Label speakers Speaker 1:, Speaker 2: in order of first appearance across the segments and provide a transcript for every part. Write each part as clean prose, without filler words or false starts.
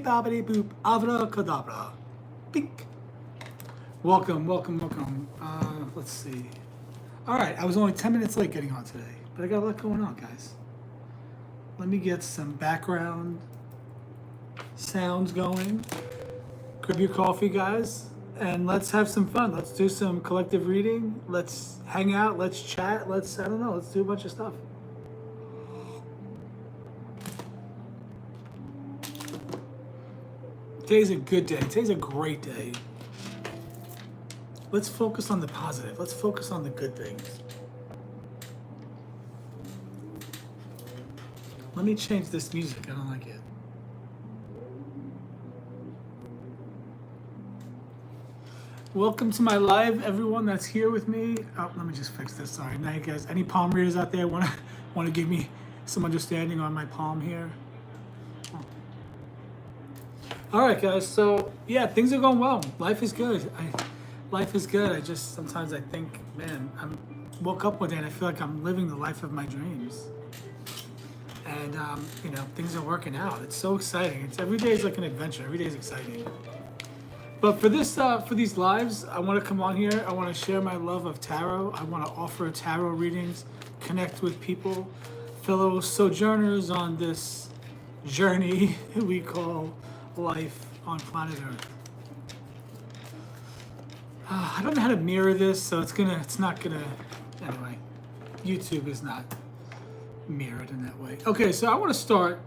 Speaker 1: bibbidi bobbidi boop, avra cadabra. Bink. Welcome, welcome, welcome. Let's see. All right, I was only 10 minutes late getting on today, but I got a lot going on, guys. Let me get some background sounds going. Grab your coffee, guys, and let's have some fun. Let's do some collective reading. Let's hang out. Let's chat. Let's, I don't know, let's do a bunch of stuff. Today's a good day. Today's a great day. Let's focus on the positive. Let's focus on the good things. Let me change this music. I don't like it. Welcome to my live, everyone that's here with me. Oh, let me just fix this. Sorry. Now, you guys, any palm readers out there want to give me some understanding on my palm here? All right, guys. So yeah, things are going well. Life is good. Life is good. I just sometimes I think, man, I woke up one day and I feel like I'm living the life of my dreams. And things are working out. It's so exciting. It's every day is like an adventure. Every day is exciting. But for these lives, I want to come on here. I want to share my love of tarot. I want to offer tarot readings, connect with people, fellow sojourners on this journey we call life on planet Earth. I don't know how to mirror this, so anyway, YouTube is not mirrored in that way. Okay, so I want to start,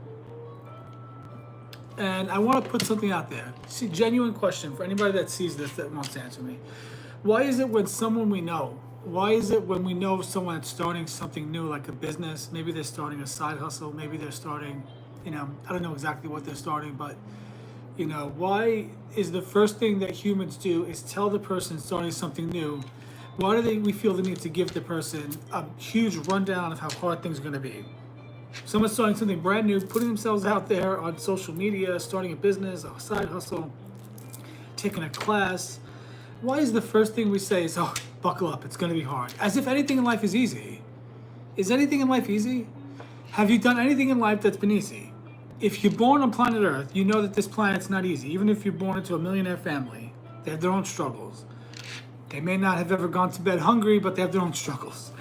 Speaker 1: and I want to put something out there. See, genuine question for anybody that sees this that wants to answer me. Why is it when someone we know, why is it when we know someone that's starting something new, like a business, maybe they're starting a side hustle, maybe they're starting, I don't know exactly what they're starting, but why is the first thing that humans do is tell the person starting something new, why do we feel the need to give the person a huge rundown of how hard things are going to be? Someone starting something brand new, putting themselves out there on social media, starting a business, a side hustle, taking a class. Why is the first thing we say is, oh, buckle up, it's going to be hard? As if anything in life is easy. Is anything in life easy? Have you done anything in life that's been easy? If you're born on planet Earth, you know that this planet's not easy. Even if you're born into a millionaire family, they have their own struggles. They may not have ever gone to bed hungry, but they have their own struggles.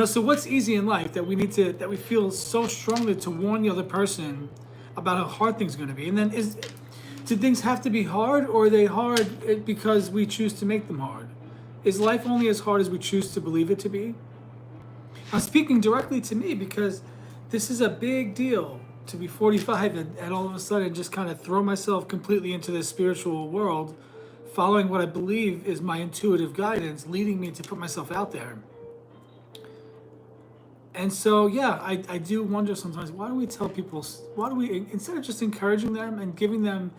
Speaker 1: So what's easy in life that we feel so strongly to warn the other person about how hard things are going to be? And then do things have to be hard, or are they hard because we choose to make them hard? Is life only as hard as we choose to believe it to be? I'm speaking directly to me because this is a big deal. To be 45 and all of a sudden just kind of throw myself completely into this spiritual world, following what I believe is my intuitive guidance, leading me to put myself out there. And so, yeah, I do wonder sometimes, why do we tell people, instead of just encouraging them and giving them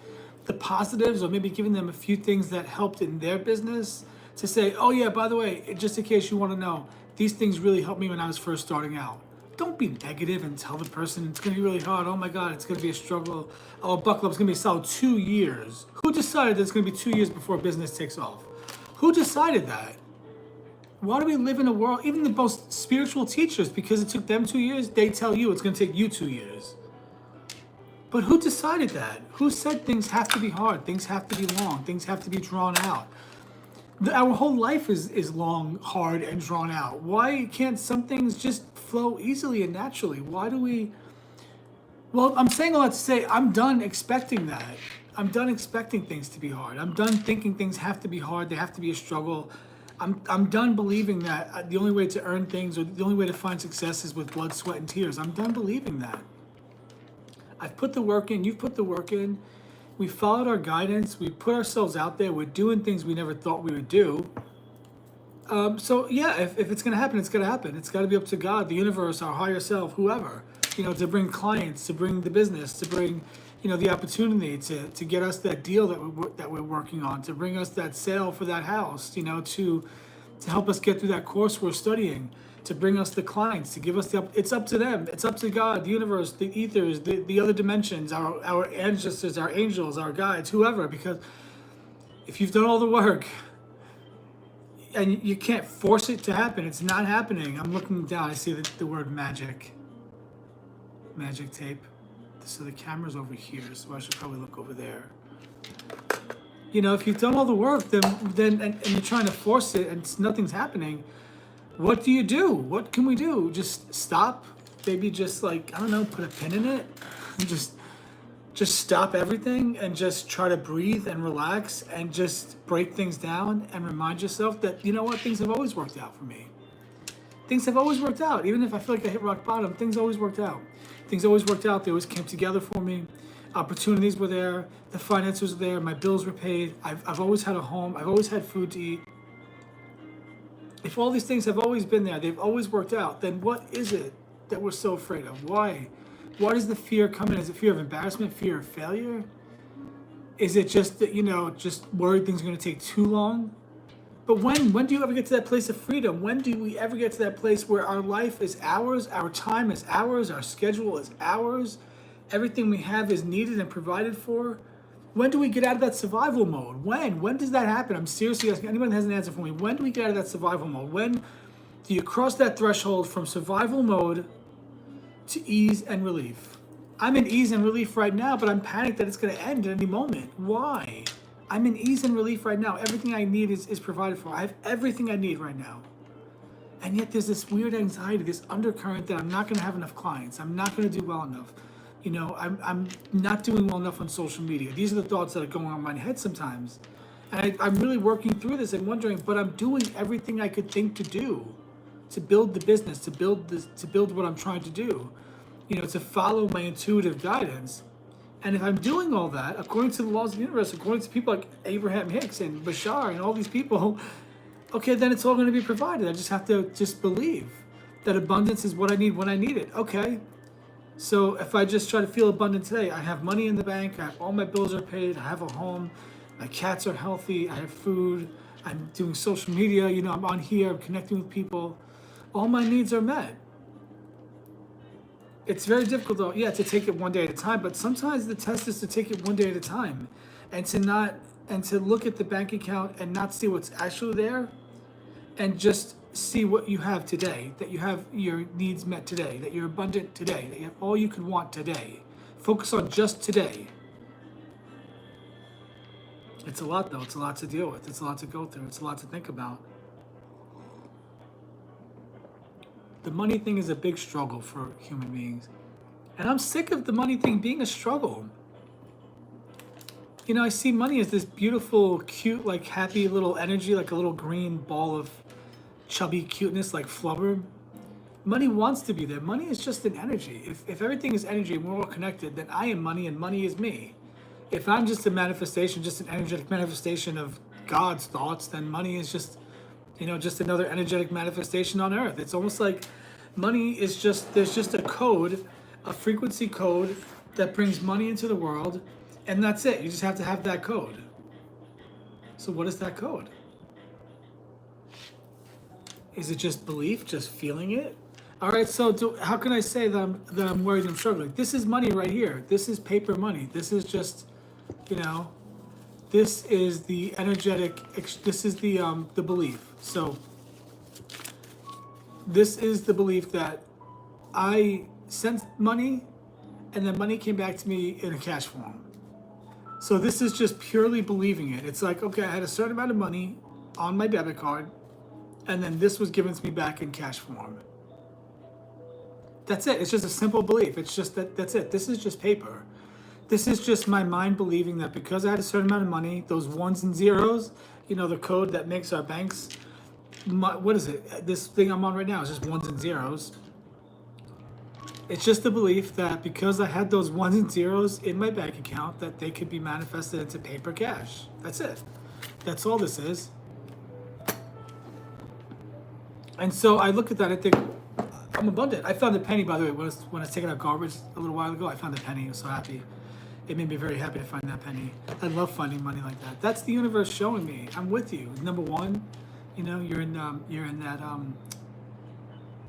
Speaker 1: the positives, or maybe giving them a few things that helped in their business, to say, oh yeah, by the way, just in case you want to know, these things really helped me when I was first starting out. Don't be negative and tell the person it's going to be really hard. Oh my God, it's going to be a struggle. Oh, buckle up, it's going to be a solid 2 years. Who decided that it's going to be 2 years before business takes off? Who decided that? Why do we live in a world, even the most spiritual teachers, because it took them 2 years, they tell you it's going to take you 2 years. But who decided that? Who said things have to be hard, things have to be long, things have to be drawn out? Our whole life is long, hard, and drawn out. Why can't some things just flow easily and naturally? Why do we... Well, I'm saying all that to say I'm done expecting that. I'm done expecting things to be hard. I'm done thinking things have to be hard, they have to be a struggle. I'm done believing that the only way to earn things, or the only way to find success, is with blood, sweat, and tears. I'm done believing that. I've put the work in, you've put the work in. We followed our guidance. We put ourselves out there. We're doing things we never thought we would do. So yeah, if it's going to happen, it's going to happen. It's got to be up to God, the universe, our higher self, whoever, to bring clients, to bring the business, to bring, the opportunity to get us that deal that we're working on, to bring us that sale for that house, to help us get through that course we're studying, to bring us the clients, to give us it's up to them. It's up to God, the universe, the ethers, the other dimensions, our ancestors, our angels, our guides, whoever, because if you've done all the work and you can't force it to happen, it's not happening. I'm looking down, I see the word magic tape. So the camera's over here, so I should probably look over there. If you've done all the work, and you're trying to force it and nothing's happening, what do you do? What can we do? Just stop? Maybe just like, I don't know, put a pin in it? And just stop everything and just try to breathe and relax and just break things down and remind yourself that, you know what, things have always worked out for me. Things have always worked out. Even if I feel like I hit rock bottom, things always worked out. Things always worked out. They always came together for me. Opportunities were there. The finances were there. My bills were paid. I've always had a home. I've always had food to eat. If all these things have always been there, they've always worked out, then what is it that we're so afraid of? Why? Why does the fear come in? Is it fear of embarrassment, fear of failure? Is it just that, just worried things are going to take too long? But when do you ever get to that place of freedom? When do we ever get to that place where our life is ours, our time is ours, our schedule is ours, everything we have is needed and provided for? When do we get out of that survival mode? When? When does that happen? I'm seriously asking. Anyone that has an answer for me. When do we get out of that survival mode? When do you cross that threshold from survival mode to ease and relief? I'm in ease and relief right now, but I'm panicked that it's going to end at any moment. Why? I'm in ease and relief right now. Everything I need is provided for. I have everything I need right now. And yet there's this weird anxiety, this undercurrent that I'm not going to have enough clients. I'm not going to do well enough. I'm not doing well enough on social media. These are the thoughts that are going on in my head sometimes. And I'm really working through this and wondering, but I'm doing everything I could think to do to build the business, to build what I'm trying to do, to follow my intuitive guidance. And if I'm doing all that, according to the laws of the universe, according to people like Abraham Hicks and Bashar and all these people, okay, then it's all going to be provided. I just have to believe that abundance is what I need when I need it. Okay. So if I just try to feel abundant today, I have money in the bank, all my bills are paid, I have a home, my cats are healthy, I have food, I'm doing social media, I'm on here, I'm connecting with people, all my needs are met. It's very difficult though, to take it one day at a time, but sometimes the test is to take it one day at a time and to look at the bank account and not see what's actually there and just see what you have today, that you have your needs met today, that you're abundant today, that you have all you could want today. Focus on just today. It's a lot though, it's a lot to deal with, it's a lot to go through, it's a lot to think about. The money thing is a big struggle for human beings. And I'm sick of the money thing being a struggle. I see money as this beautiful, cute, like happy little energy, like a little green ball of chubby cuteness like flubber. Money wants to be there. Money is just an energy. If everything is energy and we're all connected, then I am money and money is me. If I'm just a manifestation, just an energetic manifestation of God's thoughts, then money is just another energetic manifestation on earth. It's almost like money is there's just a code, a frequency code that brings money into the world, and that's it. You just have to have that code. So what is that code? Is it just belief, just feeling it? All right, so how can I say that I'm worried and I'm struggling? This is money right here. This is paper money. This is just, this is the energetic, this is the belief. So this is the belief that I sent money and then money came back to me in a cash form. So this is just purely believing it. It's like, okay, I had a certain amount of money on my debit card, and then this was given to me back in cash form. That's it. It's just a simple belief. It's just that's it. This is just paper. This is just my mind believing that because I had a certain amount of money, those ones and zeros, the code that makes our banks, what is it? This thing I'm on right now is just ones and zeros. It's just the belief that because I had those ones and zeros in my bank account, that they could be manifested into paper cash. That's it. That's all this is. And so I look at that and think, I'm abundant. I found a penny, by the way, when I was taking out garbage a little while ago. I found a penny. I was so happy. It made me very happy to find that penny. I love finding money like that. That's the universe showing me I'm with you. Number one, you're in that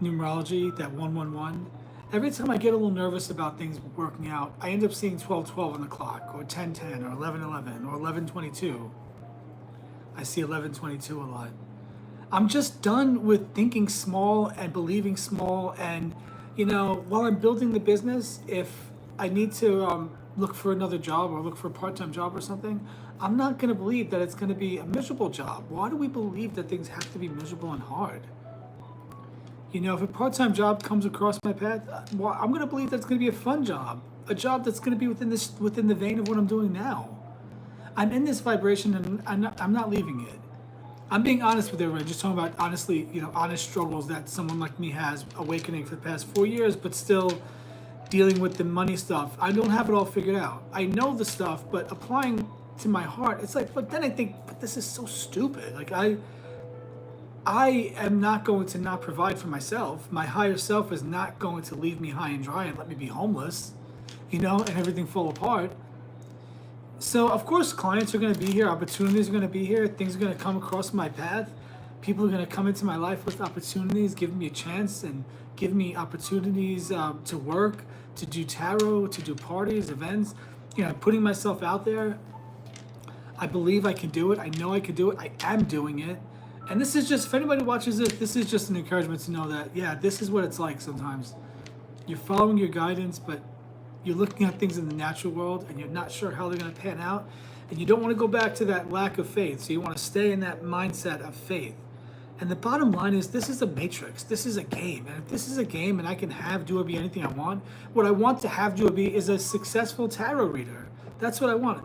Speaker 1: numerology, that 111. Every time I get a little nervous about things working out, I end up seeing 12:12 on the clock, or 10:10, or 11:11, or 11:22. I see 11:22 a lot. I'm just done with thinking small and believing small. And, while I'm building the business, if I need to look for another job or look for a part-time job or something, I'm not going to believe that it's going to be a miserable job. Why do we believe that things have to be miserable and hard? You know, if a part-time job comes across my path, well, I'm going to believe that's going to be a fun job, a job that's going to be within the vein of what I'm doing now. I'm in this vibration, and I'm not leaving it. I'm being honest with everyone, just talking about honestly, honest struggles that someone like me has awakening for the past 4 years, but still dealing with the money stuff. I don't have it all figured out. I know the stuff, but applying to my heart, it's like, but then I think, but this is so stupid. Like I am not going to not provide for myself. My higher self is not going to leave me high and dry and let me be homeless, and everything fall apart. So of course clients are going to be here, opportunities are going to be here, things are going to come across my path. People are going to come into my life with opportunities, giving me a chance and give me opportunities to work, to do tarot, to do parties, events. Putting myself out there. I believe I can do it. I know I can do it. I am doing it. And this is just, if anybody watches this is just an encouragement to know that, yeah, this is what it's like sometimes. You're following your guidance, but you're looking at things in the natural world and you're not sure how they're going to pan out. And you don't want to go back to that lack of faith. So you want to stay in that mindset of faith. And the bottom line is, this is a matrix. This is a game. And if this is a game and I can do or be anything I want, what I want to have do or be is a successful tarot reader. That's what I want.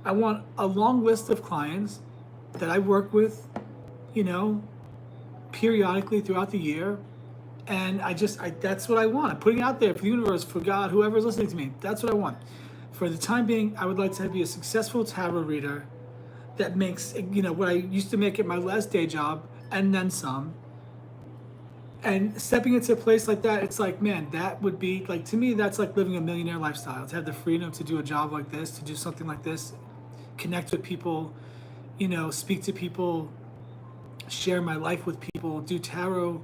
Speaker 1: I want a long list of clients that I work with, periodically throughout the year. And that's what I want. I'm putting it out there for the universe, for God, whoever's listening to me. That's what I want. For the time being, I would like to be a successful tarot reader that makes, what I used to make at my last day job and then some. And stepping into a place like that, it's like, man, that would be, like, to me, that's like living a millionaire lifestyle. To have the freedom to do a job like this, to do something like this, connect with people, speak to people, share my life with people, do tarot,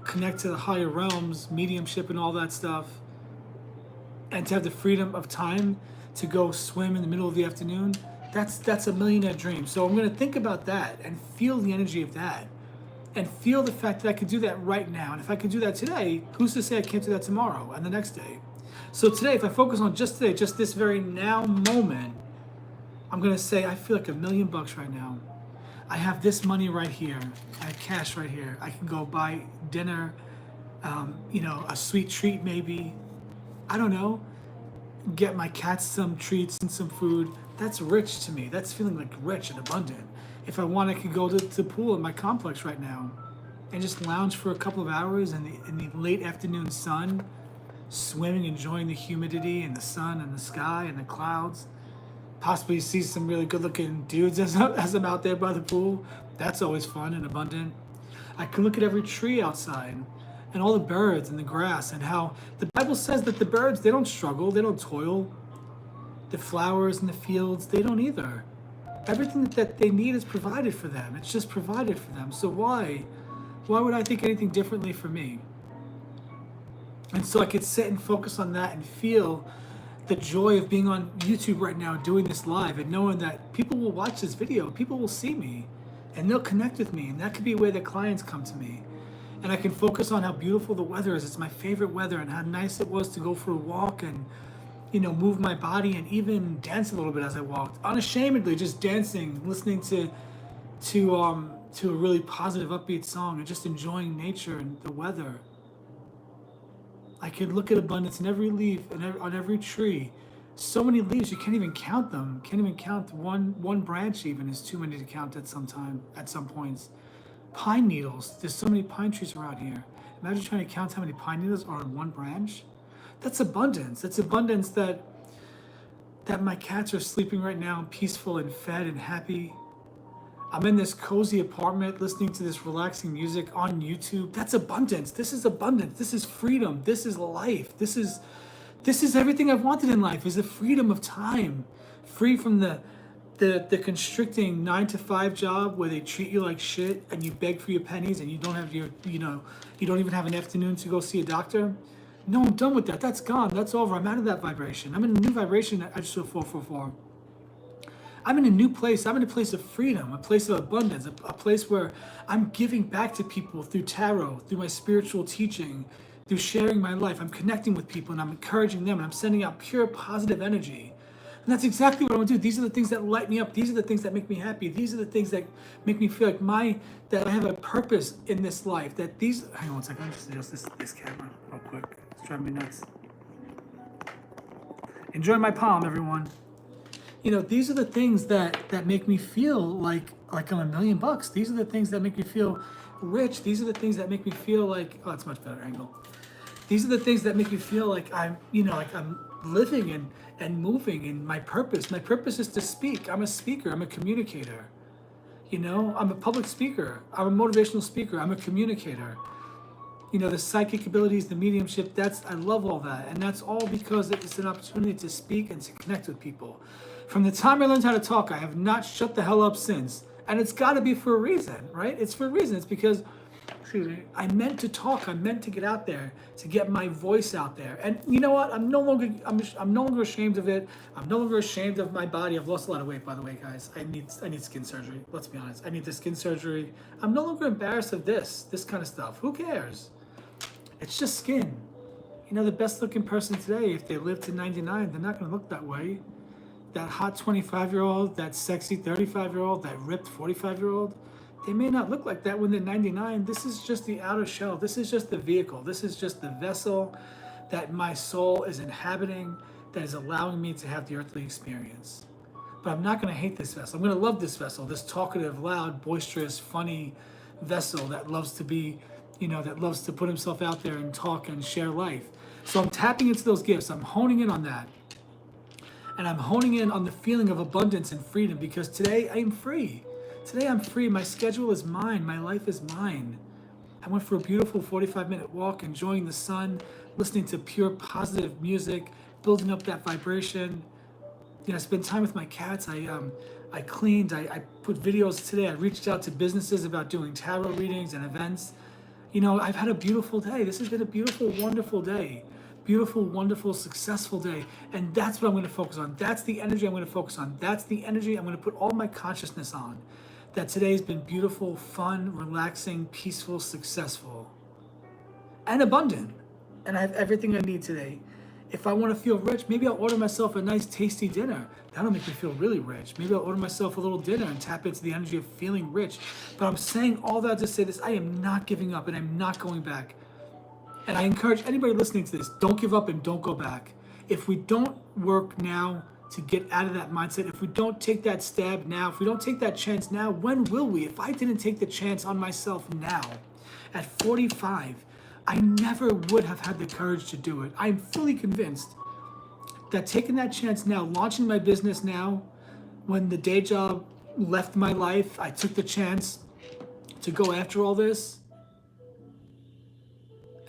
Speaker 1: connect to the higher realms, mediumship and all that stuff, and to have the freedom of time to go swim in the middle of the afternoon, that's a millionaire dream. So I'm going to think about that and feel the energy of that and feel the fact that I could do that right now. And if I could do that today, who's to say I can't do that tomorrow and the next day? So today, if I focus on just today, just this very now moment, I'm going to say I feel like $1,000,000 right now. I have this money right here. I have cash right here. I can go buy dinner, a sweet treat maybe. I don't know. Get my cats some treats and some food. That's rich to me. That's feeling like rich and abundant. If I want, I could go to the pool in my complex right now and just lounge for a couple of hours in the late afternoon sun, swimming, enjoying the humidity and the sun and the sky and the clouds. Possibly see some really good-looking dudes as I'm out there by the pool. That's always fun and abundant. I can look at every tree outside and all the birds and the grass and how the Bible says that the birds, they don't struggle, they don't toil. The flowers in the fields, they don't either. Everything that they need is provided for them. It's just provided for them. So why would I think anything differently for me? And so I could sit and focus on that and feel the joy of being on YouTube right now, doing this live, and knowing that people will watch this video, people will see me, and they'll connect with me, and that could be a way that clients come to me. And I can focus on how beautiful the weather is. It's my favorite weather, and how nice it was to go for a walk and, move my body and even dance a little bit as I walked, unashamedly, just dancing, listening to a really positive, upbeat song, and just enjoying nature and the weather. I could look at abundance in every leaf and on every tree. So many leaves, you can't even count them. Can't even count one branch even is too many to count at some points. Pine needles, there's so many pine trees around here. Imagine trying to count how many pine needles are on one branch. That's abundance. That's abundance that my cats are sleeping right now, peaceful and fed and happy. I'm in this cozy apartment listening to this relaxing music on YouTube. That's abundance. This is abundance. This is freedom. This is life. This is everything I've wanted in life, is the freedom of time. Free from the constricting 9-to-5 job where they treat you like shit and you beg for your pennies and you don't have you don't even have an afternoon to go see a doctor. No, I'm done with that. That's gone. That's over. I'm out of that vibration. I'm in a new vibration. I just saw 444. I'm in a new place. I'm in a place of freedom, a place of abundance, a place where I'm giving back to people through tarot, through my spiritual teaching, through sharing my life. I'm connecting with people and I'm encouraging them and I'm sending out pure positive energy. And that's exactly what I want to do. These are the things that light me up. These are the things that make me happy. These are the things that make me feel like that I have a purpose in this life. That these, hang on one second, let me just adjust this camera real quick. It's driving me nuts. Enjoy my palm, everyone. These are the things that make me feel like I'm $1,000,000. These are the things that make me feel rich. These are the things that make me feel like, oh, it's much better angle. These are the things that make me feel like I'm living and moving in my purpose. My purpose is to speak. I'm a speaker. I'm a communicator. I'm a public speaker. I'm a motivational speaker. I'm a communicator. The psychic abilities, the mediumship, I love all that. And that's all because it's an opportunity to speak and to connect with people. From the time I learned how to talk, I have not shut the hell up since. And it's got to be for a reason, right? It's for a reason. It's because, I meant to talk. I meant to get out there, to get my voice out there. And you know what? I'm no longer ashamed of it. I'm no longer ashamed of my body. I've lost a lot of weight, by the way, guys. I need skin surgery. Let's be honest. I need the skin surgery. I'm no longer embarrassed of this kind of stuff. Who cares? It's just skin. The best looking person today, if they live to 99, they're not going to look that way. That hot 25-year-old, that sexy 35-year-old, that ripped 45-year-old, they may not look like that when they're 99. This is just the outer shell. This is just the vehicle. This is just the vessel that my soul is inhabiting, that is allowing me to have the earthly experience. But I'm not going to hate this vessel. I'm going to love this vessel, this talkative, loud, boisterous, funny vessel that loves to be, that loves to put himself out there and talk and share life. So I'm tapping into those gifts. I'm honing in on that. And I'm honing in on the feeling of abundance and freedom, because today I am free. Today I'm free. My schedule is mine. My life is mine. I went for a beautiful 45-minute walk, enjoying the sun, listening to pure positive music, building up that vibration. I spent time with my cats. I cleaned. I put videos today. I reached out to businesses about doing tarot readings and events. I've had a beautiful day. This has been a beautiful, wonderful day. Beautiful, wonderful, successful day. And that's what I'm going to focus on. That's the energy I'm going to focus on. That's the energy I'm going to put all my consciousness on. That today's been beautiful, fun, relaxing, peaceful, successful, and abundant. And I have everything I need today. If I want to feel rich, maybe I'll order myself a nice, tasty dinner. That'll make me feel really rich. Maybe I'll order myself a little dinner and tap into the energy of feeling rich. But I'm saying all that to say this: I am not giving up and I'm not going back. And I encourage anybody listening to this, don't give up and don't go back. If we don't work now to get out of that mindset, if we don't take that stab now, if we don't take that chance now, when will we? If I didn't take the chance on myself now, at 45, I never would have had the courage to do it. I'm fully convinced that taking that chance now, launching my business now, when the day job left my life, I took the chance to go after all this.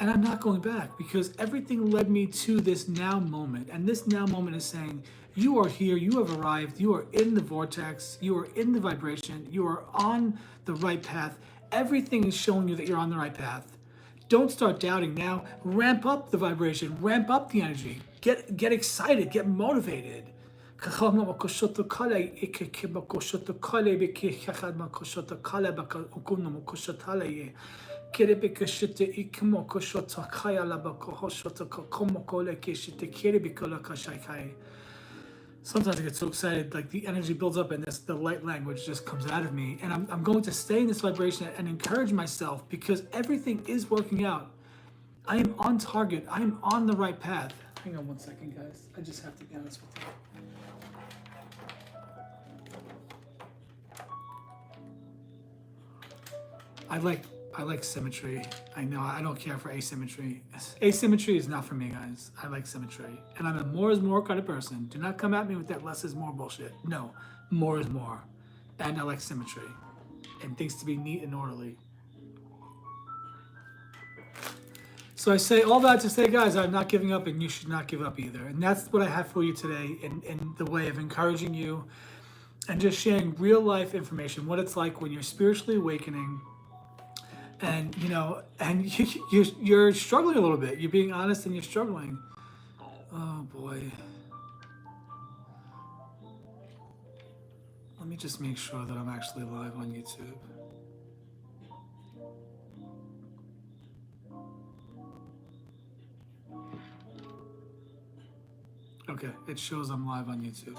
Speaker 1: And I'm not going back, because everything led me to this now moment. And this now moment is saying, you are here, you have arrived, you are in the vortex, you are in the vibration, you are on the right path. Everything is showing you that you're on the right path. Don't start doubting now. Ramp up the vibration, ramp up the energy. Get excited, get motivated. Sometimes I get so excited, like the energy builds up and the light language just comes out of me. And I'm going to stay in this vibration and encourage myself, because everything is working out. I am on target. I am on the right path. Hang on one second, guys. I just have to be honest with you. I like symmetry. I know I don't care for asymmetry. Asymmetry is not for me, guys. I like symmetry. And I'm a more is more kind of person. Do not come at me with that less is more bullshit. No, more is more. And I like symmetry and things to be neat and orderly. So I say all that to say, guys, I'm not giving up, and you should not give up either. And that's what I have for you today in the way of encouraging you and just sharing real life information, what it's like when you're spiritually awakening. And you're struggling a little bit. You're being honest and you're struggling. Oh boy. Let me just make sure that I'm actually live on YouTube. Okay, it shows I'm live on YouTube.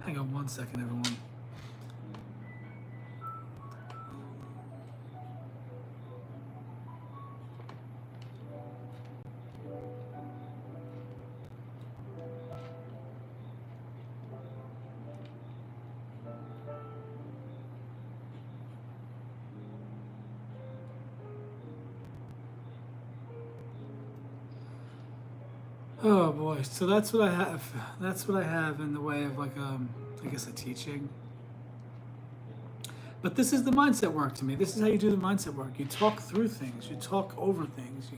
Speaker 1: Hang on one second, everyone. Oh boy, so that's what I have. That's what I have in the way of like I guess a teaching. But this is the mindset work to me. This is how you do the mindset work. You talk through things. You talk over things.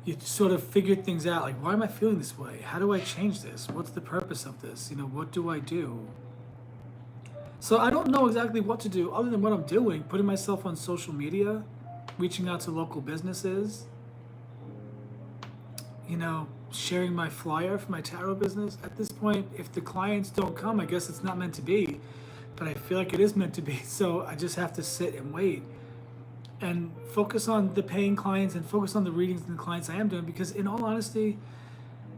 Speaker 1: You sort of figure things out. Like, why am I feeling this way? How do I change this? What's the purpose of this? What do I do? So I don't know exactly what to do other than what I'm doing, putting myself on social media, reaching out to local businesses, sharing my flyer for my tarot business. At this point, if the clients don't come, I guess it's not meant to be. But I feel like it is meant to be. So I just have to sit and wait and focus on the paying clients and focus on the readings and the clients I am doing. Because in all honesty,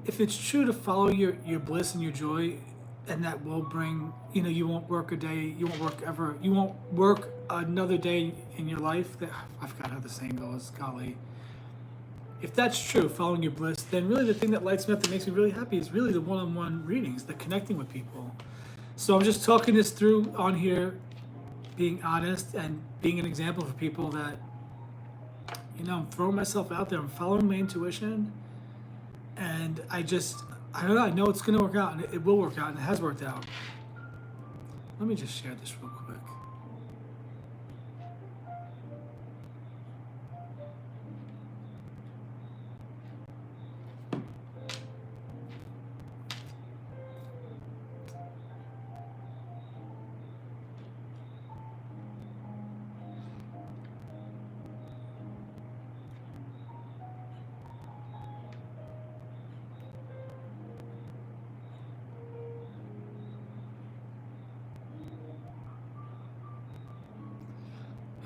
Speaker 1: if it's true to follow your bliss and your joy, and that will bring, you won't work a day, you won't work ever, you won't work another day in your life. I forgot how the saying goes, golly. If that's true, following your bliss, then really the thing that lights me up, that makes me really happy, is really the one-on-one readings, the connecting with people. So I'm just talking this through on here, being honest and being an example for people that, I'm throwing myself out there, I'm following my intuition, and I don't know, I know it's going to work out, and it will work out, and it has worked out. Let me just share this real quick.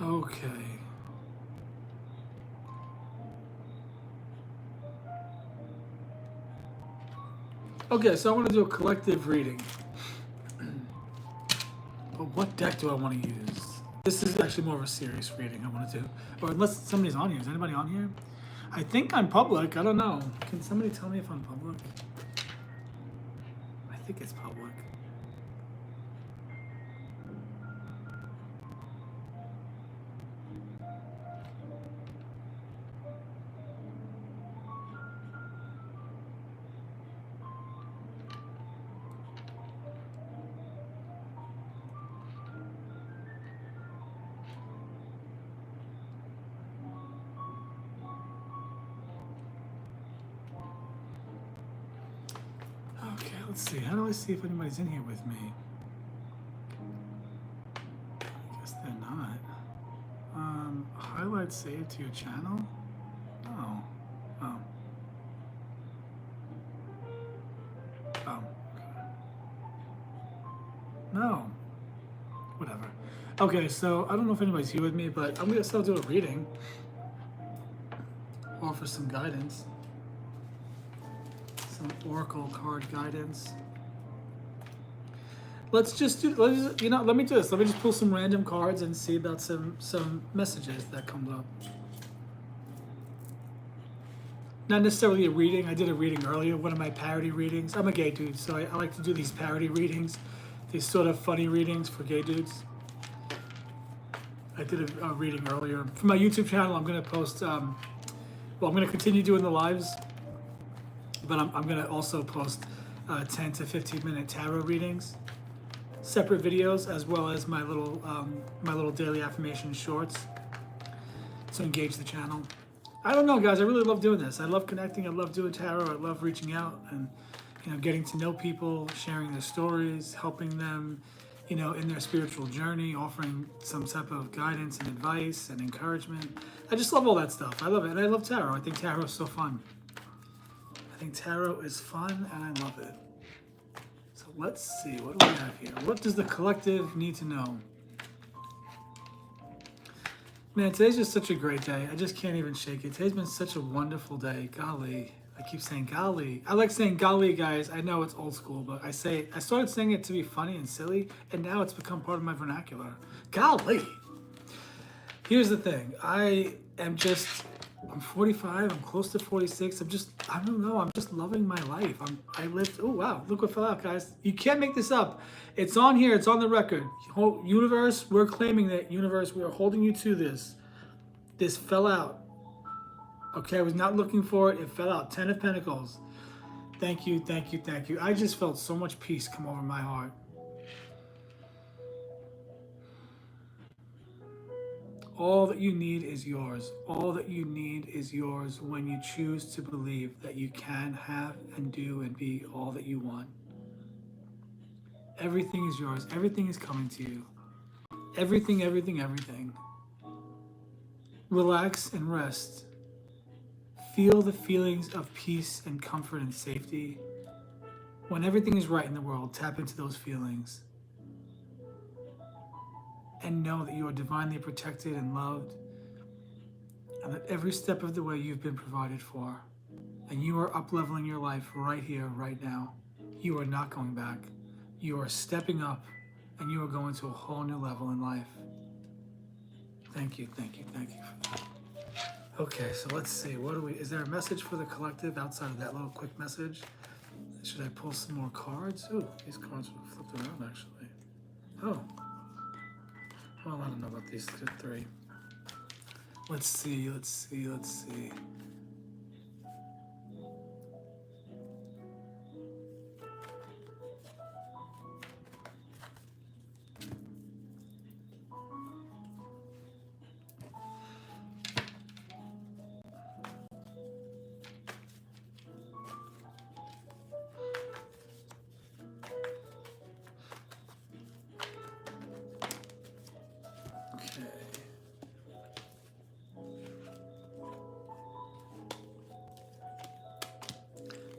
Speaker 1: Okay. Okay, so I want to do a collective reading. But what deck do I want to use? This is actually more of a serious reading I want to do. Or unless somebody's on here. Is anybody on here? I think I'm public. I don't know. Can somebody tell me if I'm public? I think it's public. Okay, let's see. How do I see if anybody's in here with me? I guess they're not. Highlight save to your channel? Oh. Oh. Oh. No. Whatever. Okay, so I don't know if anybody's here with me, but I'm gonna still do a reading. Offer some guidance. Some oracle card guidance. Let me do this. Let me just pull some random cards and see about some messages that come up. Not necessarily a reading. I did a reading earlier, one of my parody readings. I'm a gay dude, so I like to do these parody readings, these sort of funny readings for gay dudes. I did a reading earlier. For my YouTube channel, I'm going to post, I'm going to continue doing the lives, but I'm going to also post 10 to 15 minute tarot readings, separate videos, as well as my little daily affirmation shorts to engage the channel. I don't know, guys. I really love doing this. I love connecting. I love doing tarot. I love reaching out and, getting to know people, sharing their stories, helping them, in their spiritual journey, offering some type of guidance and advice and encouragement. I just love all that stuff. I love it. And I love tarot. I think tarot is so fun. I think tarot is fun and I love it. So let's see. What do we have here? What does the collective need to know? Man, today's just such a great day. I just can't even shake it. Today's been such a wonderful day. Golly. I keep saying golly. I like saying golly, guys. I know it's old school, but I started saying it to be funny and silly, and now it's become part of my vernacular. Golly. Here's the thing. I'm 45. I'm close to 46. I don't know. I'm just loving my life. I lived. Oh wow! Look what fell out, guys. You can't make this up. It's on here. It's on the record. Universe, we're claiming that. Universe, we are holding you to this. This fell out. Okay, I was not looking for it. It fell out. 10 of Pentacles. Thank you, thank you, thank you. I just felt so much peace come over my heart. All that you need is yours. All that you need is yours when you choose to believe that you can have and do and be all that you want. Everything is yours. Everything is coming to you. Everything, everything, everything. Relax and rest. Feel the feelings of peace and comfort and safety. When everything is right in the world, tap into those feelings. And know that you are divinely protected and loved, and that every step of the way you've been provided for, and you are up-leveling your life right here, right now. You are not going back. You are stepping up, and you are going to a whole new level in life. Thank you, thank you, thank you for that. Okay, so let's see. Is there a message for the collective outside of that little quick message? Should I pull some more cards? Ooh, these cards were flipped around actually. Oh. Well, I don't know about these three. Let's see.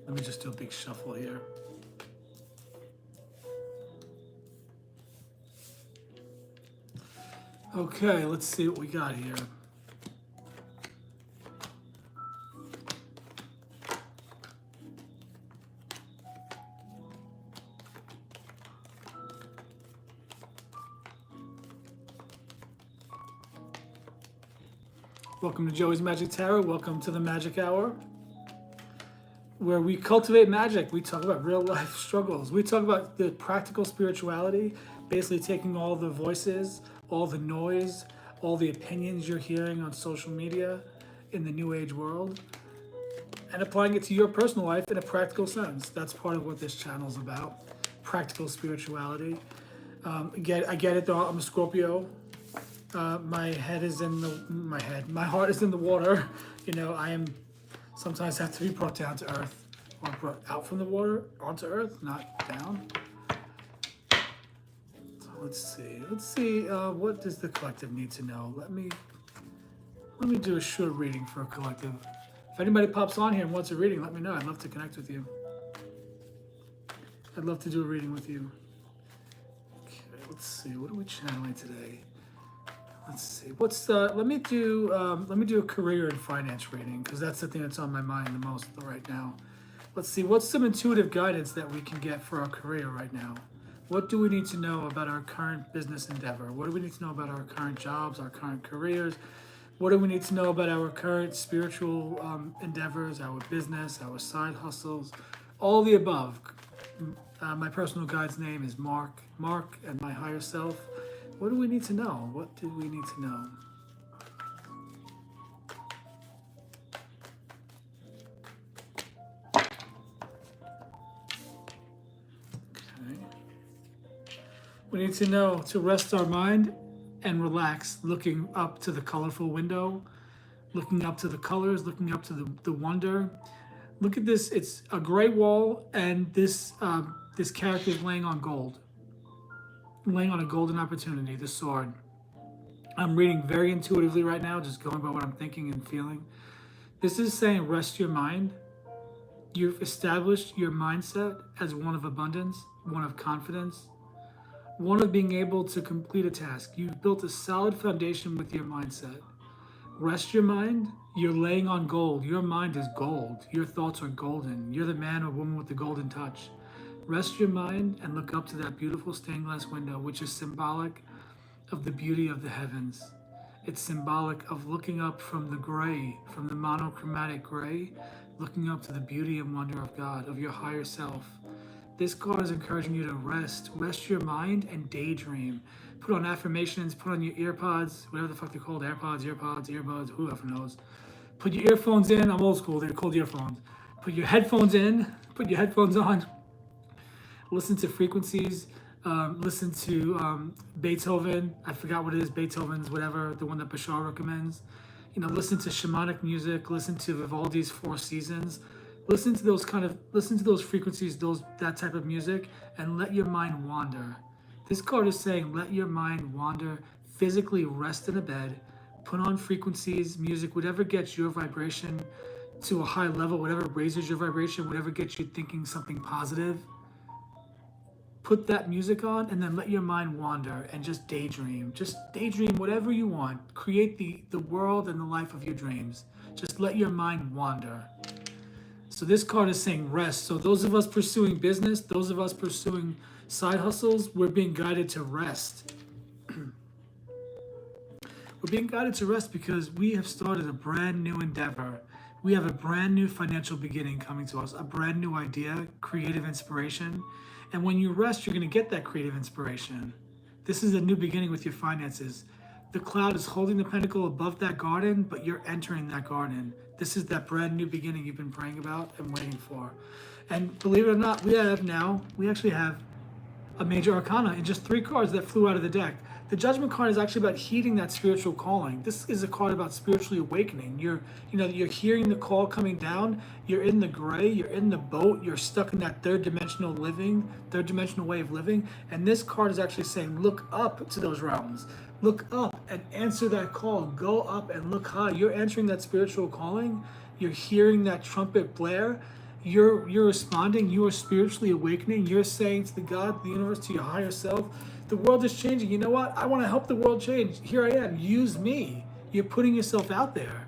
Speaker 1: Let me just do a big shuffle here. Okay, let's see what we got here. Welcome to Joey's Magic Tarot. Welcome to the Magic Hour, where we cultivate magic. We talk about real life struggles. We talk about the practical spirituality, basically taking all the voices, all the noise, all the opinions you're hearing on social media in the new age world, and applying it to your personal life in a practical sense. That's part of what this channel is about, practical spirituality. I get it though, I'm a Scorpio. My heart is in the water. You know, I am sometimes have to be brought down to earth, or brought out from the water onto earth, not down. So let's see. What does the collective need to know? Let me do a short reading for a collective. If anybody pops on here and wants a reading, let me know. I'd love to connect with you. I'd love to do a reading with you. Okay, let's see. What are we channeling today? Let's see. Let me do a career and finance reading, because that's the thing that's on my mind the most right now. Let's see. What's some intuitive guidance that we can get for our career right now? What do we need to know about our current business endeavor? What do we need to know about our current jobs, our current careers? What do we need to know about our current spiritual endeavors, our business, our side hustles, all the above? My personal guide's name is Mark. Mark and my higher self. What do we need to know? What do we need to know? Okay. We need to know to rest our mind and relax, looking up to the colorful window, looking up to the colors, looking up to the wonder. Look at this. It's a gray wall, and this character is laying on gold. Laying on a golden opportunity, the sword. I'm reading very intuitively right now, just going by what I'm thinking and feeling. This is saying rest your mind. You've established your mindset as one of abundance, one of confidence, one of being able to complete a task. You've built a solid foundation with your mindset. Rest your mind. You're laying on gold. Your mind is gold. Your thoughts are golden. You're the man or woman with the golden touch. Rest your mind and look up to that beautiful stained glass window, which is symbolic of the beauty of the heavens. It's symbolic of looking up from the gray, from the monochromatic gray, looking up to the beauty and wonder of God, of your higher self. This card is encouraging you to rest your mind and daydream. Put on affirmations, put on your earpods, whatever the fuck they're called, AirPods, earpods, earbuds, whoever knows. Put your earphones in, I'm old school, they're called earphones. Put your headphones in, put your headphones on. Listen to frequencies, listen to Beethoven, I forgot what it is, Beethoven's whatever, the one that Bashar recommends. Listen to shamanic music, listen to Vivaldi's Four Seasons. Listen to those frequencies, that type of music, and let your mind wander. This card is saying let your mind wander, physically rest in a bed, put on frequencies, music, whatever gets your vibration to a high level, whatever raises your vibration, whatever gets you thinking something positive. Put that music on and then let your mind wander and just daydream. Just daydream whatever you want. Create the world and the life of your dreams. Just let your mind wander. So this card is saying rest. So those of us pursuing business, those of us pursuing side hustles, we're being guided to rest. We're being guided to rest because we have started a brand new endeavor. We have a brand new financial beginning coming to us, a brand new idea, creative inspiration. And when you rest, you're going to get that creative inspiration. This is a new beginning with your finances. The cloud is holding the pentacle above that garden, but you're entering that garden. This is that brand new beginning you've been praying about and waiting for. And believe it or not, we actually have a major arcana in just 3 cards that flew out of the deck. The Judgment card is actually about heeding that spiritual calling. This is a card about spiritually awakening. You're hearing the call coming down. You're in the gray. You're in the boat. You're stuck in that third dimensional way of living. And this card is actually saying, look up to those realms. Look up and answer that call. Go up and look high. You're answering that spiritual calling. You're hearing that trumpet blare. You're responding. You are spiritually awakening. You're saying to the God, the universe, to your higher self, the world is changing. You know what? I want to help the world change. Here I am. Use me. You're putting yourself out there.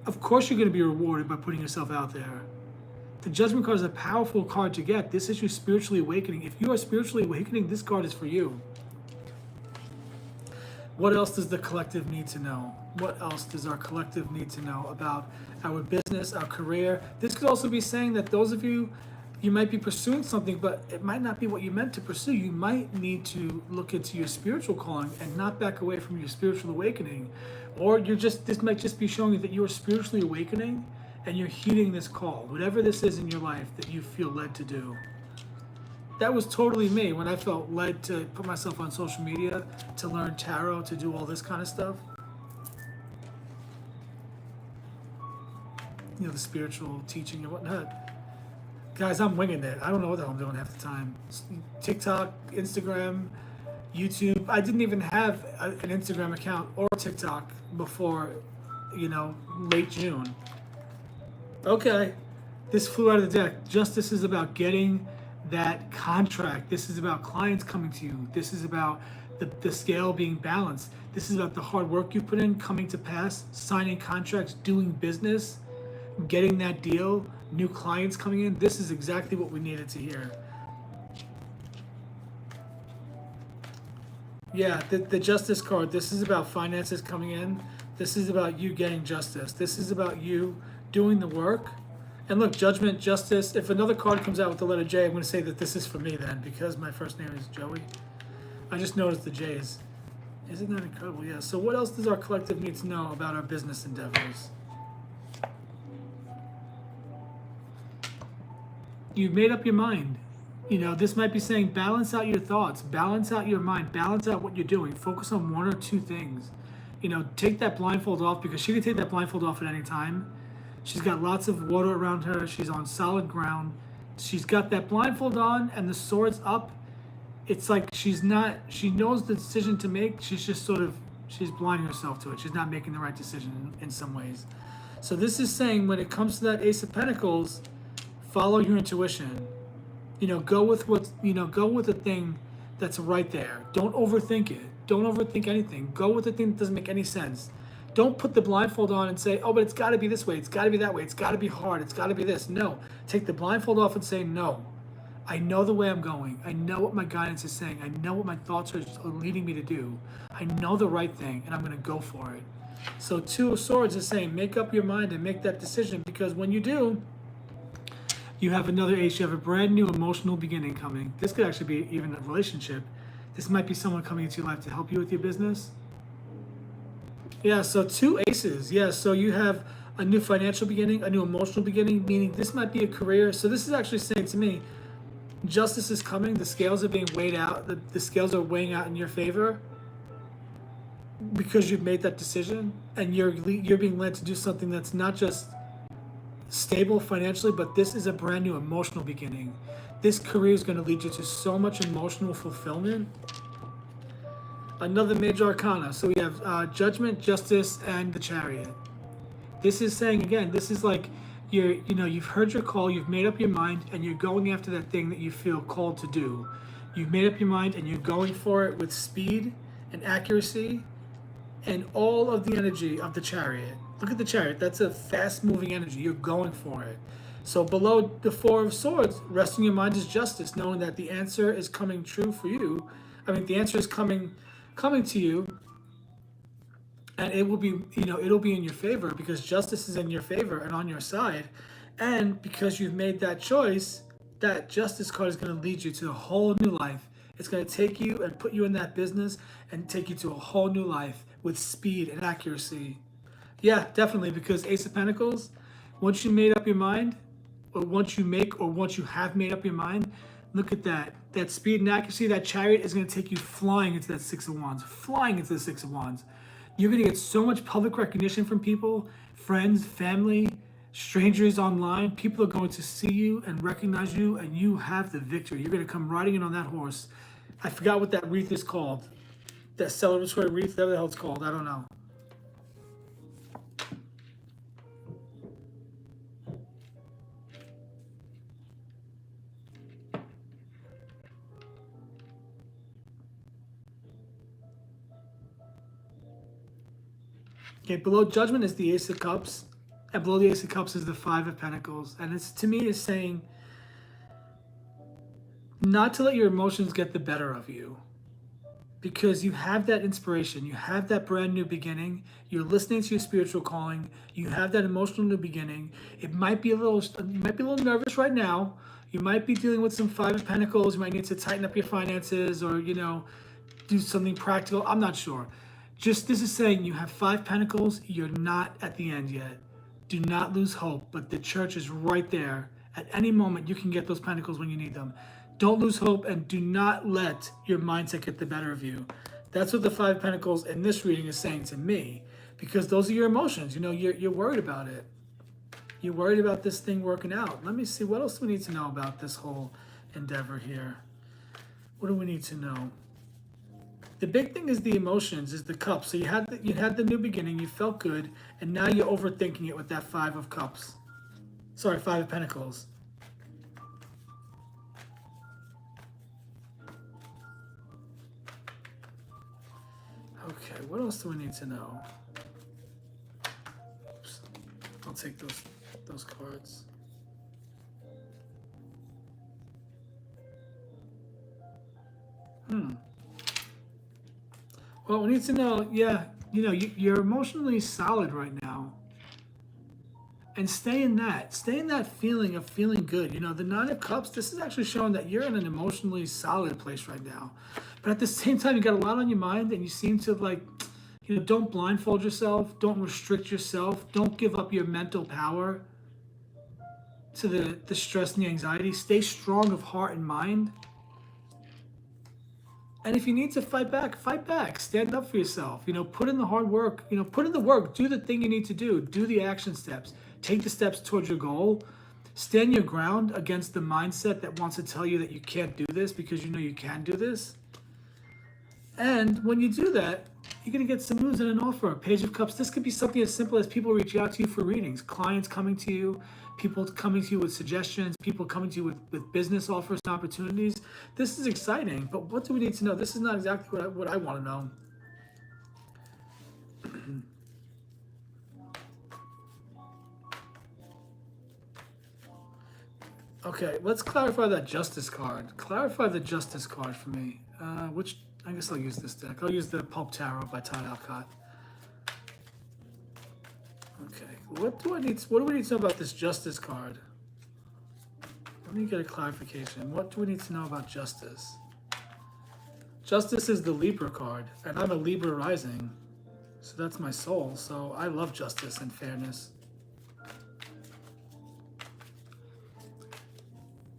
Speaker 1: Of course you're going to be rewarded by putting yourself out there. The Judgment card is a powerful card to get. This is you spiritually awakening. If you are spiritually awakening, this card is for you. What else does the collective need to know? What else does our collective need to know about our business, our career? This could also be saying that those of you might be pursuing something, but it might not be what you meant to pursue. You might need to look into your spiritual calling and not back away from your spiritual awakening. Or this might just be showing you that you are spiritually awakening and you're heeding this call, whatever this is in your life that you feel led to do. That was totally me when I felt led to put myself on social media, to learn tarot, to do all this kind of stuff. The spiritual teaching and whatnot. Guys, I'm winging it. I don't know what the hell I'm doing half the time. TikTok, Instagram, YouTube. I didn't even have an Instagram account or TikTok before, late June. Okay, this flew out of the deck. Justice is about getting that contract. This is about clients coming to you. This is about the scale being balanced. This is about the hard work you put in coming to pass, signing contracts, doing business, getting that deal, new clients coming in. This is exactly what we needed to hear. Yeah, the Justice card, this is about finances coming in. This is about you getting justice. This is about you doing the work. And look, Judgment, Justice, if another card comes out with the letter J, I'm going to say that this is for me then, because my first name is Joey. I just noticed the J's. Isn't that incredible? Yeah, so what else does our collective need to know about our business endeavors? You've made up your mind. This might be saying balance out your thoughts, balance out your mind, balance out what you're doing. Focus on 1 or 2 things. Take that blindfold off, because she can take that blindfold off at any time. She's got lots of water around her. She's on solid ground. She's got that blindfold on and the sword's up. It's like she knows the decision to make. She's just she's blinding herself to it. She's not making the right decision in some ways. So this is saying when it comes to that Ace of Pentacles, follow your intuition. Go with the thing that's right there. Don't overthink it. Don't overthink anything. Go with the thing that doesn't make any sense. Don't put the blindfold on and say, oh, but it's got to be this way. It's got to be that way. It's got to be hard. It's got to be this. No. Take the blindfold off and say, no. I know the way I'm going. I know what my guidance is saying. I know what my thoughts are leading me to do. I know the right thing, and I'm going to go for it. So Two of Swords is saying, make up your mind and make that decision, because when you do, you have another ace. You have a brand new emotional beginning coming. This could actually be even a relationship. This might be someone coming into your life to help you with your business. Yeah, so two aces. Yeah, so you have a new financial beginning, a new emotional beginning, meaning this might be a career. So this is actually saying to me, justice is coming. The scales are being weighed out. The scales are weighing out in your favor because you've made that decision, and you're being led to do something that's not just stable financially, but this is a brand new emotional beginning. This career is going to lead you to so much emotional fulfillment. Another major arcana. So we have Judgment, Justice, and the Chariot. This is saying, again, this is like you've heard your call, you've made up your mind, and you're going after that thing that you feel called to do. You've made up your mind, and you're going for it with speed and accuracy and all of the energy of the Chariot. Look at the Chariot. That's a fast-moving energy. You're going for it. So below the Four of Swords, resting your mind is justice, knowing that the answer is coming true for you. I mean, the answer is coming to you, and it will be, it'll be in your favor, because justice is in your favor and on your side. And because you've made that choice, that justice card is going to lead you to a whole new life. It's going to take you and put you in that business and take you to a whole new life with speed and accuracy. Yeah, definitely, because Ace of Pentacles, once you made up your mind, or once you have made up your mind, look at that. That speed and accuracy, that Chariot is going to take you flying into that Six of Wands, flying into the Six of Wands. You're going to get so much public recognition from people, friends, family, strangers online. People are going to see you and recognize you, and you have the victory. You're going to come riding in on that horse. I forgot what that wreath is called. That celebratory wreath, whatever the hell it's called. I don't know. Okay, below Judgment is the Ace of Cups, and below the Ace of Cups is the Five of Pentacles. And it's, to me, is saying not to let your emotions get the better of you, because you have that inspiration, you have that brand new beginning, you're listening to your spiritual calling, you have that emotional new beginning. It might be a little nervous right now. You might be dealing with some Five of Pentacles. You might need to tighten up your finances, or do something practical. I'm not sure. Just, this is saying you have Five Pentacles. You're not at the end yet. Do not lose hope, but the church is right there. At any moment, you can get those Pentacles when you need them. Don't lose hope, and do not let your mindset get the better of you. That's what the Five Pentacles in this reading is saying to me, because those are your emotions. You're worried about it. You're worried about this thing working out. Let me see, what else do we need to know about this whole endeavor here? What do we need to know? The big thing is the emotions, is the Cups. So you had the new beginning, you felt good, and now you're overthinking it with that Five of Cups. Sorry, Five of Pentacles. Okay, what else do we need to know? Oops. I'll take those cards. Well, we need to know, you're emotionally solid right now. And stay in that feeling of feeling good. The Nine of Cups, this is actually showing that you're in an emotionally solid place right now. But at the same time, you got a lot on your mind, and you seem to don't blindfold yourself, don't restrict yourself, don't give up your mental power to the stress and the anxiety. Stay strong of heart and mind. And if you need to fight back, fight back. Stand up for yourself. Put in the hard work. Put in the work. Do the thing you need to do. Do the action steps. Take the steps towards your goal. Stand your ground against the mindset that wants to tell you that you can't do this, because you can do this. And when you do that, you're going to get some news and an offer. Page of Cups. This could be something as simple as people reaching out to you for readings, clients coming to you, people coming to you with suggestions, people coming to you with business offers and opportunities. This is exciting, but what do we need to know? This is not exactly what I want to know. Okay, let's clarify that Justice card. Clarify the Justice card for me. Which, I guess I'll use this deck. I'll use the Pulp Tarot by Todd Alcott. Okay, what do we need to know about this Justice card? Let me get a clarification. What do we need to know about Justice? Justice is the Libra card, and I'm a Libra rising. So that's my soul. So I love justice and fairness.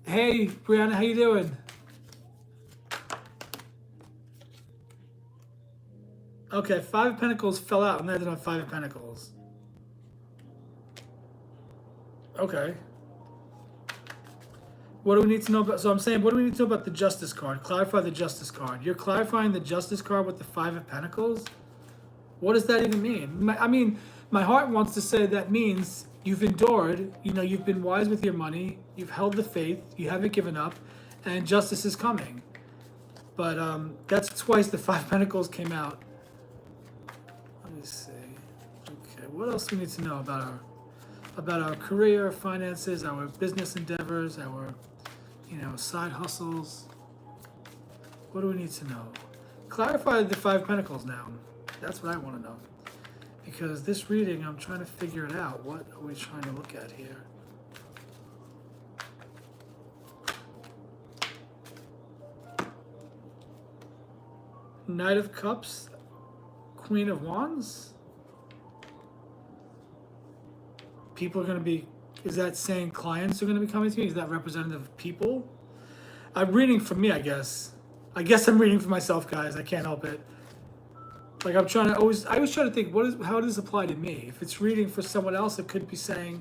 Speaker 1: Hey, Brianna, how you doing? Okay, Five of Pentacles fell out and landed on Five of Pentacles. Okay. What do we need to know about? So I'm saying, what do we need to know about the Justice card? Clarify the Justice card. You're clarifying the Justice card with the Five of Pentacles? What does that even mean? My heart wants to say that means you've endured, you've been wise with your money, you've held the faith, you haven't given up, and justice is coming. But that's twice the Five of Pentacles came out. Let me see. Okay, what else do we need to know about our career, finances, our business endeavors, our side hustles? What do we need to know? Clarify the Five of Pentacles now. That's what I want to know. Because this reading, I'm trying to figure it out. What are we trying to look at here? Knight of Cups, Queen of Wands. People are going to be, is that saying clients are going to be coming to me? Is that representative of people? I'm reading for me, I guess. I guess I'm reading for myself, guys. I can't help it. Like I always try to think, how does this apply to me? If it's reading for someone else, it could be saying,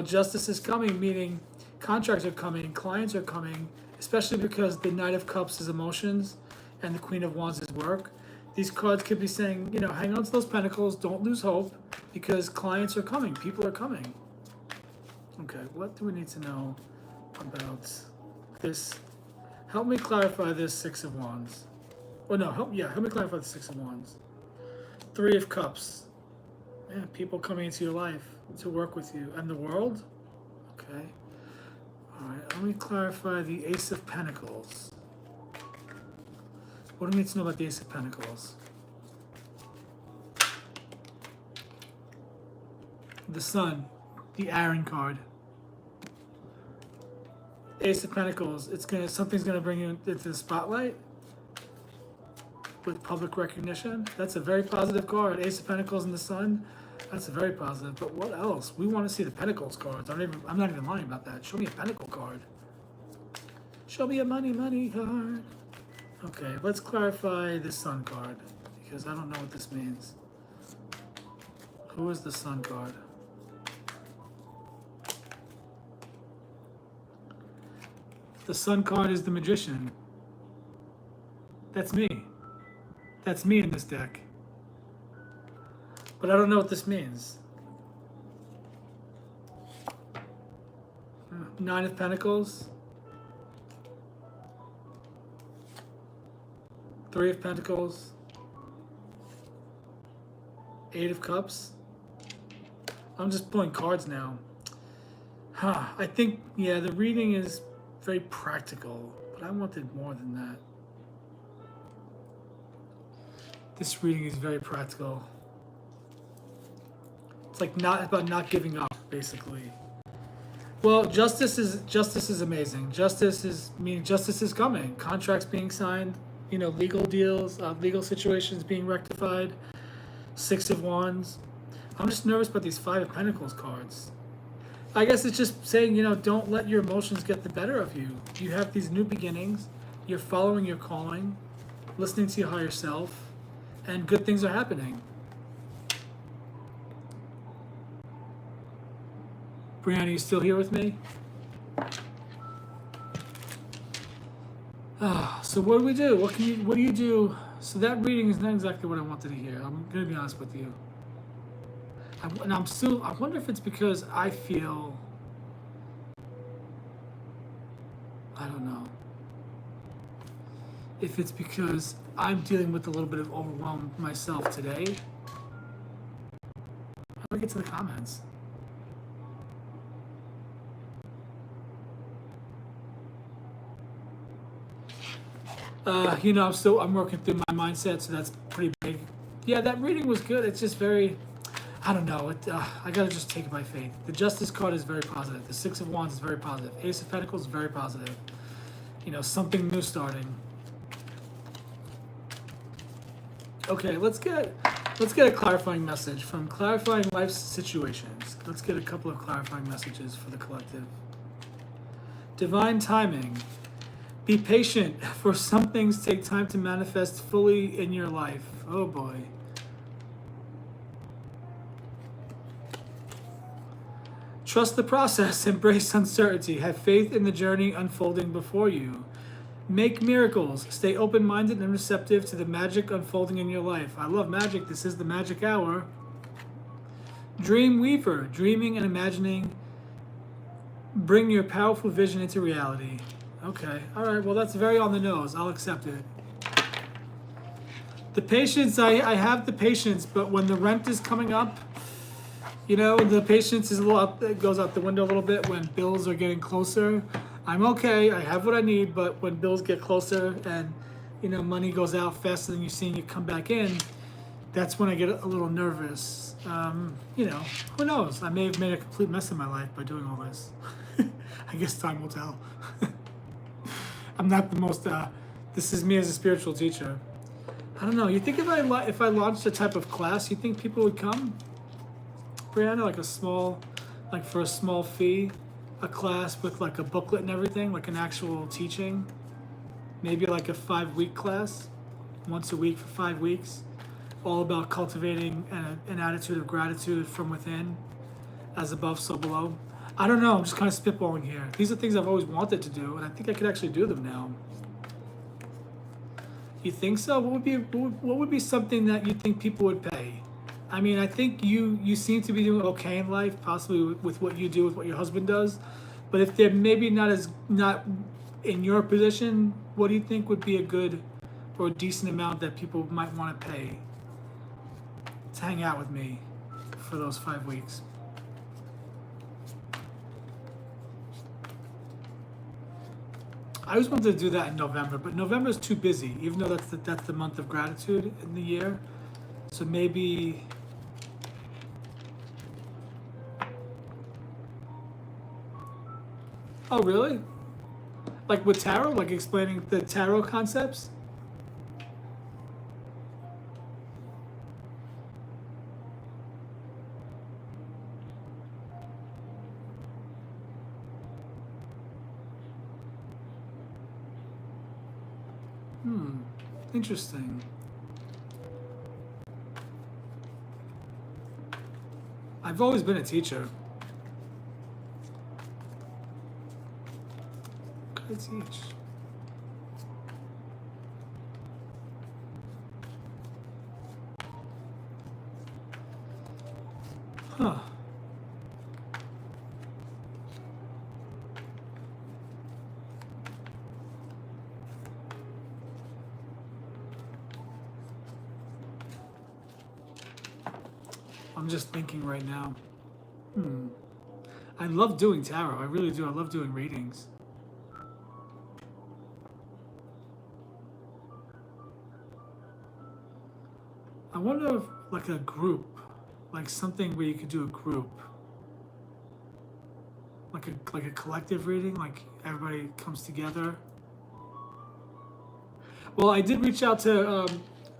Speaker 1: justice is coming, meaning contracts are coming, clients are coming, especially because the Knight of Cups is emotions and the Queen of Wands is work. These cards could be saying, hang on to those pentacles, don't lose hope, because clients are coming, people are coming. Okay, what do we need to know about this? Help me clarify this Six of Wands. Oh no, help me clarify the Six of Wands. Three of Cups. Yeah, people coming into your life to work with you. And the world? Okay. Alright, let me clarify the Ace of Pentacles. What do we need to know about the Ace of Pentacles? The Sun, the Aaron card. Ace of Pentacles, something's gonna bring you into the spotlight with public recognition. That's a very positive card. Ace of Pentacles and the Sun, that's a very positive. But what else? We want to see the Pentacles cards. I'm not even lying about that. Show me a Pentacle card. Show me a money card. Okay, let's clarify the Sun card, because I don't know what this means. Who is the Sun card? The Sun card is the Magician. That's me. That's me in this deck. But I don't know what this means. Nine of Pentacles. Three of Pentacles. Eight of Cups. I'm just pulling cards now. I think, yeah, the reading is very practical, but I wanted more than that. This reading is very practical. It's like about not giving up, basically. Well, justice is amazing. Justice is coming. Contracts being signed, legal deals, legal situations being rectified. Six of Wands. I'm just nervous about these Five of Pentacles cards. I guess it's just saying, don't let your emotions get the better of you. You have these new beginnings. You're following your calling, listening to your higher self, and good things are happening. Brianna, you still here with me? So what do we do? What do you do So that reading is not exactly what I wanted to hear. I'm gonna be honest with you. And I'm still. I wonder if it's because I feel. I don't know. If it's because I'm dealing with a little bit of overwhelm myself today. How do I get to the comments? I'm working through my mindset, so that's pretty big. Yeah, that reading was good. It's just very, I don't know. I gotta just take it by faith. The Justice card is very positive. The Six of Wands is very positive. Ace of Pentacles is very positive. Something new starting. Okay, let's get a clarifying message from Clarifying Life's Situations. Let's get a couple of clarifying messages for the collective. Divine timing. Be patient, for some things take time to manifest fully in your life. Oh boy. Trust the process, embrace uncertainty, have faith in the journey unfolding before you. Make miracles, stay open-minded and receptive to the magic unfolding in your life. I love magic, this is the magic hour. Dream weaver, dreaming and imagining, bring your powerful vision into reality. Okay, all right, well, that's very on the nose. I'll accept it. The patience, I have the patience, but when the rent is coming up, the patience is it goes out the window a little bit when bills are getting closer. I'm okay, I have what I need, but when bills get closer and, money goes out faster than you're seeing it come back in, that's when I get a little nervous. Who knows? I may have made a complete mess of my life by doing all this. I guess time will tell. I'm not the most, this is me as a spiritual teacher. I don't know. You think if I launched a type of class, you think people would come? Brianna, for a small fee, a class with like a booklet and everything, like an actual teaching. Maybe like a 5-week class, once a week for 5 weeks, all about cultivating an attitude of gratitude from within, as above, so below. I don't know, I'm just kind of spitballing here. These are things I've always wanted to do, and I think I could actually do them now. You think so? What would be something that you think people would pay? I mean, I think you seem to be doing okay in life, possibly with what you do, with what your husband does. But if they're maybe not in your position, what do you think would be a good or a decent amount that people might want to pay to hang out with me for those 5 weeks? I always wanted to do that in November, but November is too busy, even though that's the month of gratitude in the year. So maybe. Oh, really? Like with tarot, like explaining the tarot concepts? Interesting. I've always been a teacher. What could I teach? Huh. I'm just thinking right now. I love doing tarot. I really do. I love doing readings. I wonder if like a group, like something where you could do a group, like a collective reading, like everybody comes together. Well, I did reach out to.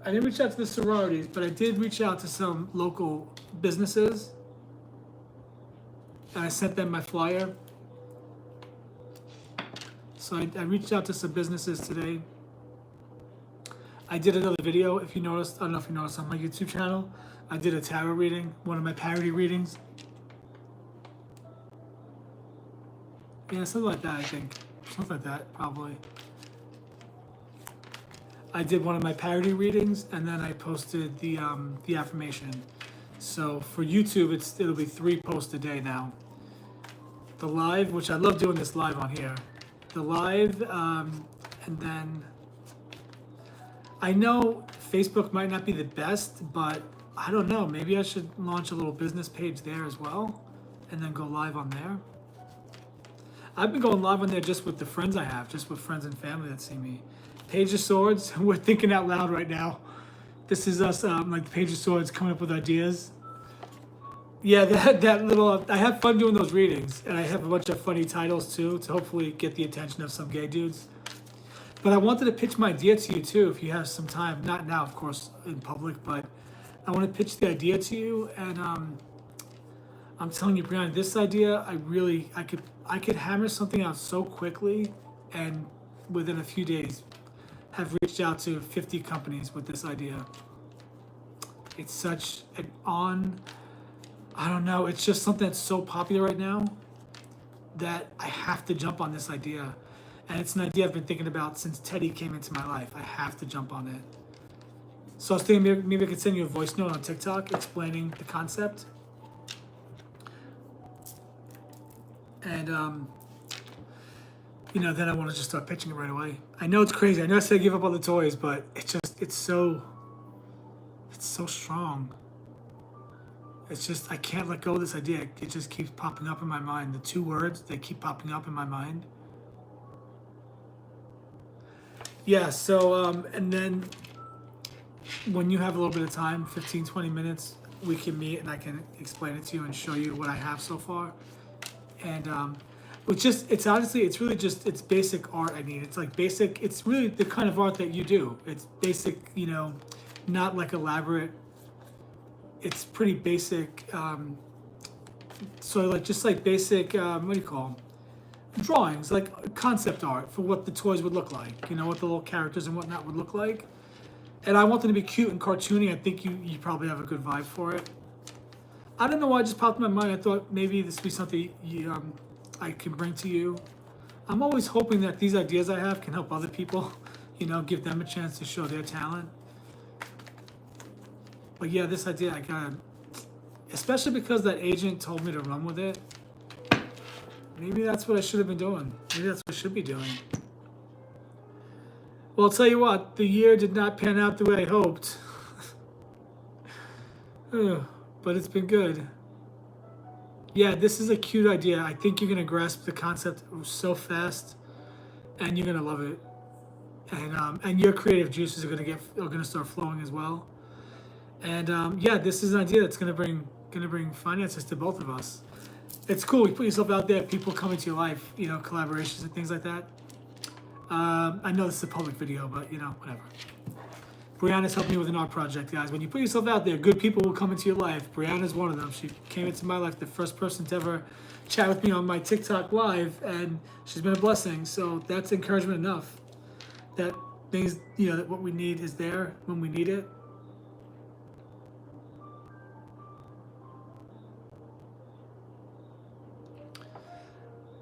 Speaker 1: I didn't reach out to the sororities, but I did reach out to some local businesses. And I sent them my flyer. So I reached out to some businesses today. I did another video, if you noticed, I don't know if you noticed on my YouTube channel. I did a tarot reading, one of my parody readings. Yeah, something like that, I think. Something like that, probably. I did one of my parody readings, and then I posted the affirmation. So for YouTube, it'll be 3 posts a day now. The live, which I love doing this live on here. The live, and then I know Facebook might not be the best, but I don't know. Maybe I should launch a little business page there as well, and then go live on there. I've been going live on there just with the friends I have, just with friends and family that see me. Page of Swords, we're thinking out loud right now. This is us, like the Page of Swords, coming up with ideas. Yeah, that little, I have fun doing those readings, and I have a bunch of funny titles too, to hopefully get the attention of some gay dudes. But I wanted to pitch my idea to you too, if you have some time. Not now, of course, in public, but I want to pitch the idea to you, and I'm telling you, Brianna, this idea, I could hammer something out so quickly, and within a few days, have reached out to 50 companies with this idea. It's such an I don't know, it's just something that's so popular right now that I have to jump on this idea. And it's an idea I've been thinking about since Teddy came into my life. I have to jump on it. So I was thinking maybe I could send you a voice note on TikTok explaining the concept. And, then I want to just start pitching it right away. I know it's crazy. I know I said give up all the toys, but it's so strong. It's just, I can't let go of this idea. It just keeps popping up in my mind. The 2 words, they keep popping up in my mind. Yeah, so, and then when you have a little bit of time, 15, 20 minutes, we can meet and I can explain it to you and show you what I have so far. And it's really just, it's basic art I need. It's like basic, it's really the kind of art that you do. It's basic, not like elaborate. It's pretty basic, so like just like basic, what do you call them? Drawings, like concept art for what the toys would look like, what the little characters and whatnot would look like. And I want them to be cute and cartoony. I think you probably have a good vibe for it. I don't know why it just popped in my mind. I thought maybe this would be something I can bring to you. I'm always hoping that these ideas I have can help other people, give them a chance to show their talent. But yeah, this idea, I gotta, especially because that agent told me to run with it. Maybe that's what I should have been doing. Maybe that's what I should be doing. Well, I'll tell you what, the year did not pan out the way I hoped. But it's been good. Yeah, this is a cute idea. I think you're gonna grasp the concept so fast, and you're gonna love it. And your creative juices are gonna start flowing as well. And yeah, this is an idea that's gonna bring finances to both of us. It's cool. You put yourself out there, people come into your life, collaborations and things like that. I know this is a public video, but whatever. Brianna's helped me with an art project, guys. When you put yourself out there, good people will come into your life. Brianna's one of them. She came into my life, the first person to ever chat with me on my TikTok live, and she's been a blessing. So that's encouragement enough. That things, that what we need is there when we need it.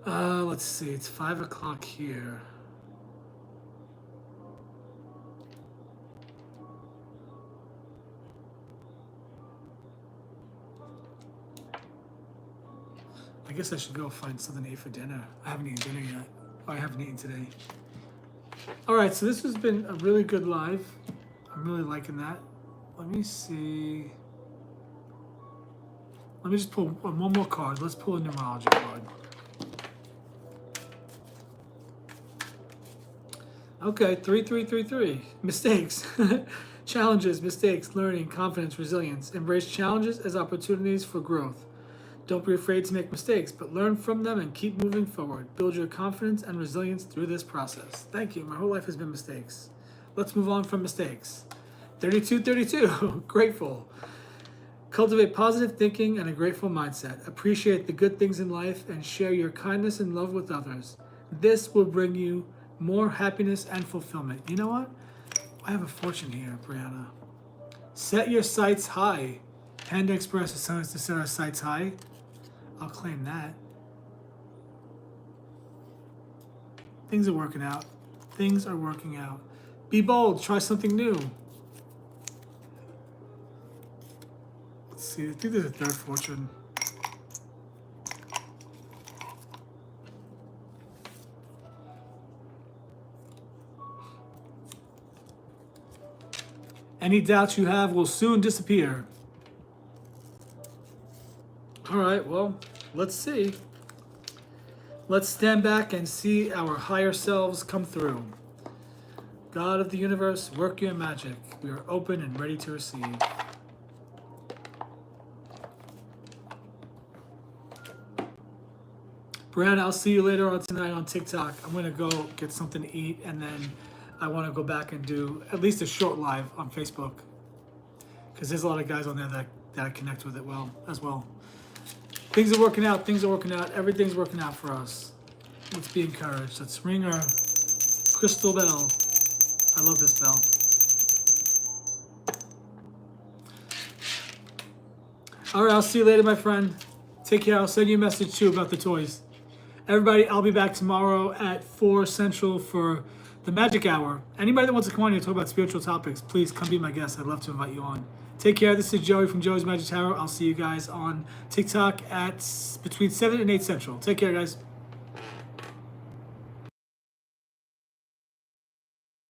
Speaker 1: Let's see, it's 5 o'clock here. I guess I should go find something to eat for dinner. I haven't eaten dinner yet. I haven't eaten today. All right, so this has been a really good live. I'm really liking that. Let me see. Let me just pull one more card. Let's pull a numerology card. Okay, 3333. Mistakes. Challenges, mistakes, learning, confidence, resilience. Embrace challenges as opportunities for growth. Don't be afraid to make mistakes, but learn from them and keep moving forward. Build your confidence and resilience through this process. Thank you. My whole life has been mistakes. Let's move on from mistakes. 3232. Grateful. Cultivate positive thinking and a grateful mindset. Appreciate the good things in life and share your kindness and love with others. This will bring you more happiness and fulfillment. You know what? I have a fortune here, Brianna. Set your sights high. Panda Express is telling us to set our sights high. I'll claim that. Things are working out. Things are working out. Be bold. Try something new. Let's see. I think there's a third fortune. Any doubts you have will soon disappear. All right, well, let's see. Let's stand back and see our higher selves come through. God of the universe, work your magic. We are open and ready to receive. Brad, I'll see you later on tonight on TikTok. I'm going to go get something to eat, and then I want to go back and do at least a short live on Facebook, because there's a lot of guys on there that I connect with it well as well. Things are working out. Things are working out. Everything's working out for us. Let's be encouraged. Let's ring our crystal bell. I love this bell. All right, I'll see you later, my friend. Take care. I'll send you a message too about the toys. Everybody, I'll be back tomorrow at 4 Central for the Magic Hour. Anybody that wants to come on here and talk about spiritual topics, please come be my guest. I'd love to invite you on. Take care. This is Joey from Joey's Magic Tarot. I'll see you guys on TikTok at between 7 and 8 Central. Take care, guys.